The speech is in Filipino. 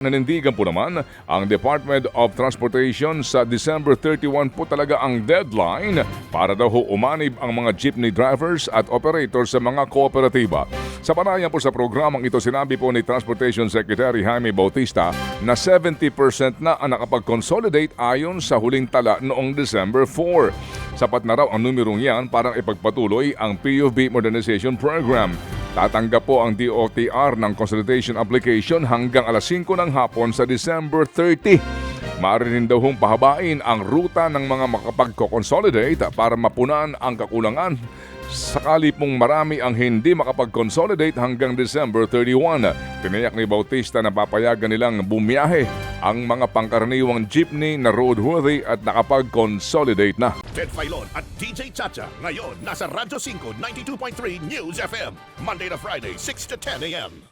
Nanindigan po naman ang Department of Transportation sa December 31 po talaga ang deadline para daw ho umanib ang mga jeepney drivers at operators sa mga kooperatiba. Sa panayan po sa programang ito, sinabi po ni Transportation Secretary Jaime Bautista na 70% na ang nakapag-consolidate ayon sa huling tala noong December 4. Sapat na raw ang numerong yan para ipagpatuloy ang PUV Modernization Program. Tatanggap po ang DOTR ng consolidation application hanggang alas 5 ng hapon sa December 30. Maaari rin daw hong pahabain ang ruta ng mga makapag-consolidate para mapunan ang kakulangan sakali pong marami ang hindi makapag-consolidate hanggang December 31. Tiniyak ni Bautista na papayagan nilang bumiyahe ang mga pangkaraniwang jeepney na roadworthy at nakapag-consolidate na. Ted Filon at DJ Chacha ngayon nasa Radyo 5 92.3 News FM Monday to Friday 6 to 10 a.m.